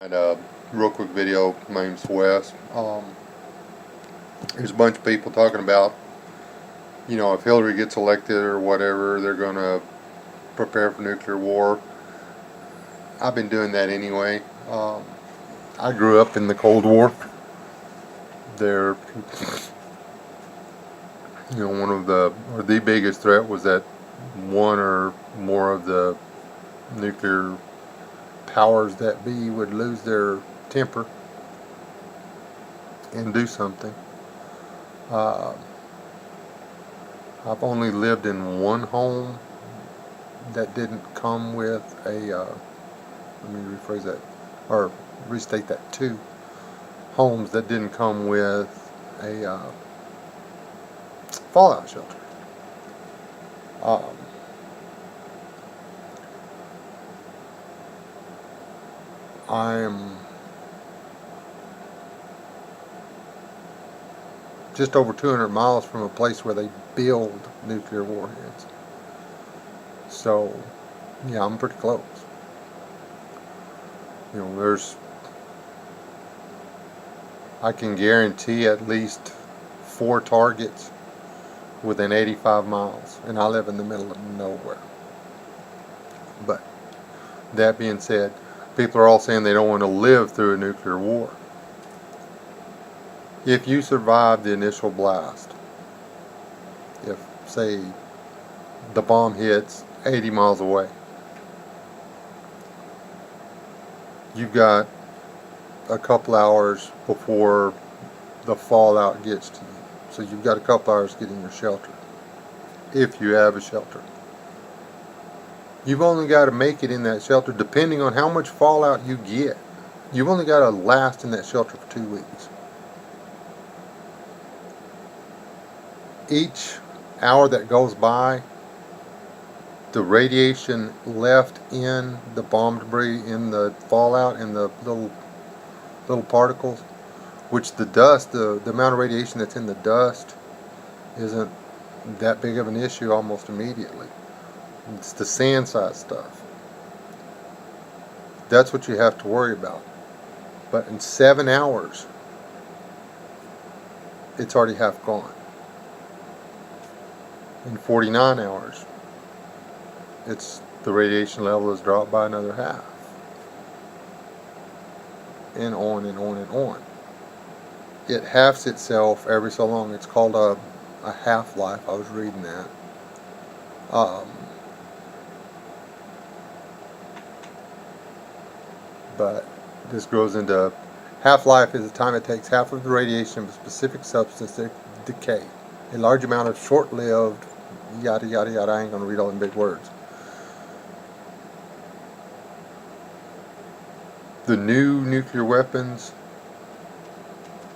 And real quick video. My name's Wes. There's a bunch of people talking about, if Hillary gets elected or whatever, they're going to prepare for nuclear war. I've been doing that anyway. I grew up in the Cold War. There, one of the biggest threat was that one or more of the nuclear powers that be would lose their temper and do something. I've only lived in one home that didn't come with let me rephrase that, or restate that, two homes that didn't come with a fallout shelter. I'm just over 200 miles from a place where they build nuclear warheads. So, yeah, I'm pretty close. I can guarantee at least 4 targets within 85 miles, and I live in the middle of nowhere. But that being said, people are all saying they don't want to live through a nuclear war. If you survive the initial blast, if, say, the bomb hits 80 miles away, you've got a couple hours before the fallout gets to you. So you've got a couple hours getting your shelter, if you have a shelter. You've only got to make it in that shelter, depending on how much fallout you get. You've only got to last in that shelter for 2 weeks. Each hour that goes by, the radiation left in the bomb debris, in the fallout, in the little particles, which the dust, the amount of radiation that's in the dust isn't that big of an issue almost immediately. It's the sand size stuff. That's what you have to worry about. But in 7 hours, it's already half gone. In 49 hours, the radiation level has dropped by another half. And on and on and on. It halves itself every so long. It's called a half-life. I was reading that. But this grows into half-life is the time it takes half of the radiation of a specific substance to decay. A large amount of short-lived yada yada yada. I ain't gonna read all them big words. The new nuclear weapons,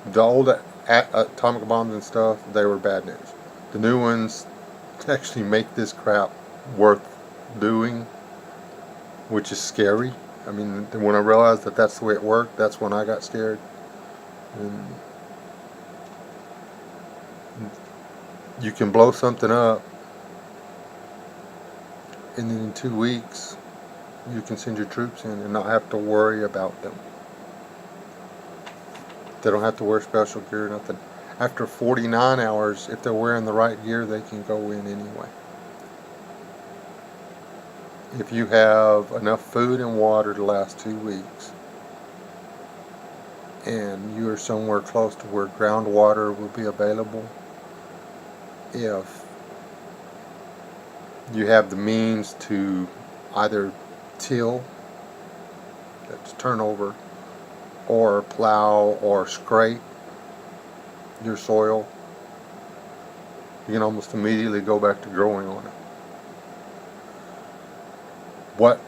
the old atomic bombs and stuff, they were bad news. The new ones actually make this crap worth doing, which is scary. I mean, when I realized that that's the way it worked, that's when I got scared. And you can blow something up, and then in 2 weeks, you can send your troops in and not have to worry about them. They don't have to wear special gear or nothing. After 49 hours, if they're wearing the right gear, they can go in anyway. If you have enough food and water to last 2 weeks, and you are somewhere close to where groundwater will be available, if you have the means to either till, that's turn over, or plow or scrape your soil, you can almost immediately go back to growing on it. What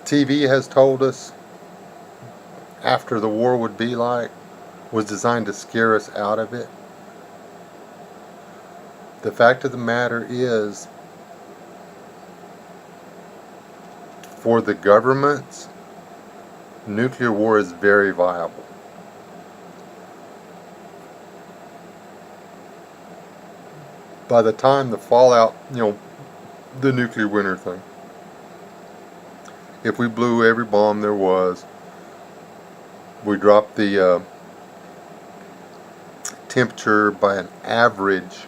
TV has told us after the war would be like was designed to scare us out of it. The fact of the matter is, for the governments, nuclear war is very viable. By the time the fallout, the nuclear winter thing, if we blew every bomb there was, We dropped the temperature by an average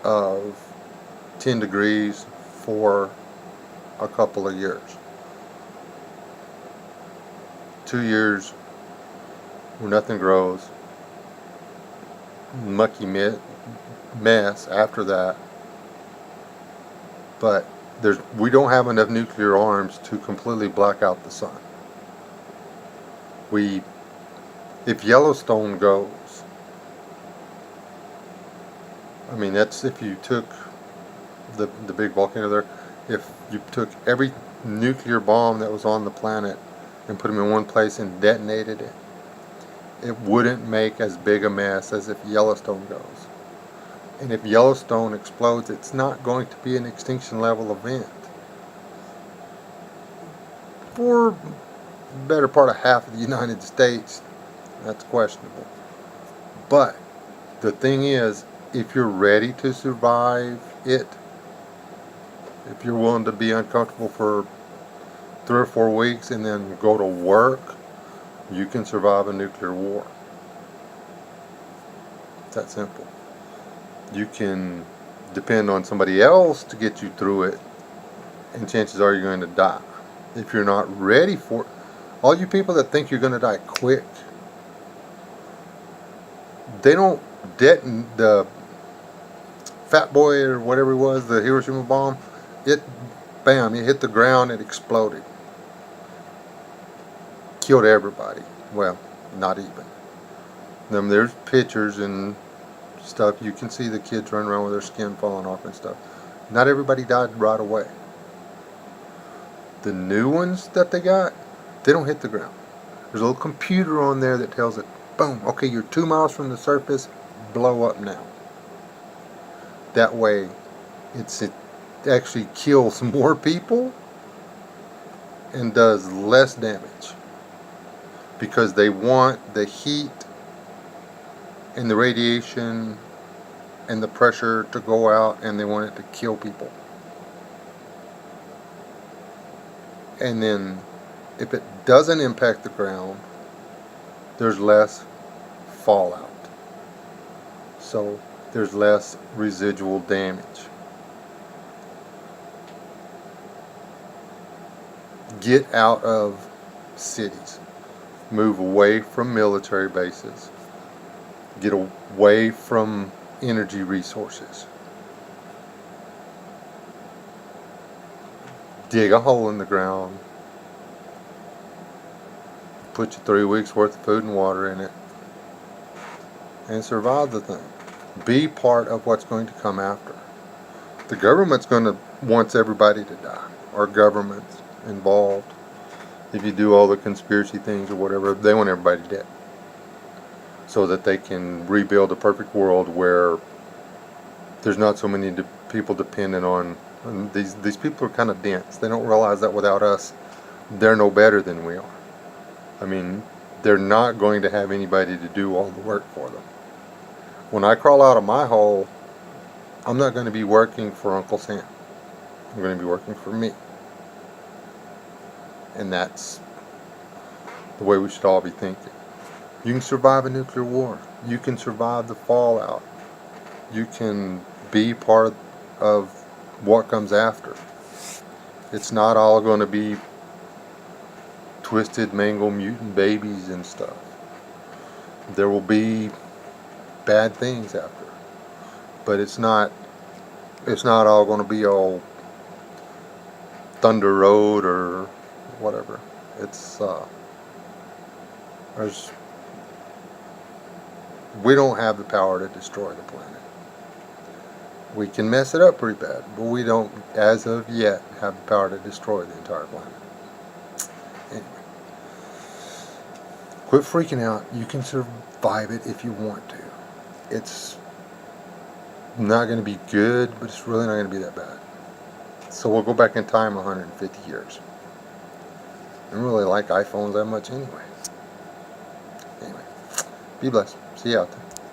of 10 degrees for a couple of years. 2 years where nothing grows, mucky mess after that, but we don't have enough nuclear arms to completely black out the sun. If Yellowstone goes, I mean, that's if you took the big volcano there, if you took every nuclear bomb that was on the planet and put them in one place and detonated it, it wouldn't make as big a mess as if Yellowstone goes. And if Yellowstone explodes, it's not going to be an extinction level event. For the better part of half of the United States, that's questionable. But the thing is, if you're ready to survive it, if you're willing to be uncomfortable for 3 or 4 weeks and then go to work, you can survive a nuclear war. It's that simple. You can depend on somebody else to get you through it, and chances are you're going to die. If you're not ready for it, all you people that think you're going to die quick, they don't detonate the Fat Boy or whatever it was, the Hiroshima bomb. It hit the ground, it exploded. Killed everybody. Well, not even. Then there's pictures and stuff. You can see the kids running around with their skin falling off and stuff. Not everybody died right away. The new ones that they got, they don't hit the ground. There's a little computer on there that tells it, boom, okay, you're 2 miles from the surface, blow up now. That way, it actually kills more people and does less damage, because they want the heat and the radiation and the pressure to go out, and they want it to kill people. And then if it doesn't impact the ground, there's less fallout, so there's less residual damage. Get out of cities. Move away from military bases. Get away from energy resources. Dig a hole in the ground. Put your 3 weeks worth of food and water in it, and survive the thing. Be part of what's going to come after. The government's going to wants everybody to die. Our government's involved. If you do all the conspiracy things or whatever, they want everybody dead, so that they can rebuild a perfect world where there's not so many people dependent on. And these people are kind of dense. They don't realize that without us, they're no better than we are. I mean, they're not going to have anybody to do all the work for them. When I crawl out of my hole, I'm not going to be working for Uncle Sam. I'm going to be working for me. And that's the way we should all be thinking. You can survive a nuclear war. You can survive the fallout. You can be part of what comes after. It's not all going to be twisted, mangled, mutant babies and stuff. There will be bad things after, but it's not all going to be all Thunder Road or whatever. We don't have the power to destroy the planet. We can mess it up pretty bad, but we don't, as of yet, have the power to destroy the entire planet. Anyway, quit freaking out. You can survive it if you want to. It's not going to be good, but it's really not going to be that bad. So we'll go back in time 150 years. I don't really like iPhones that much anyway. Anyway, be blessed. See you out there.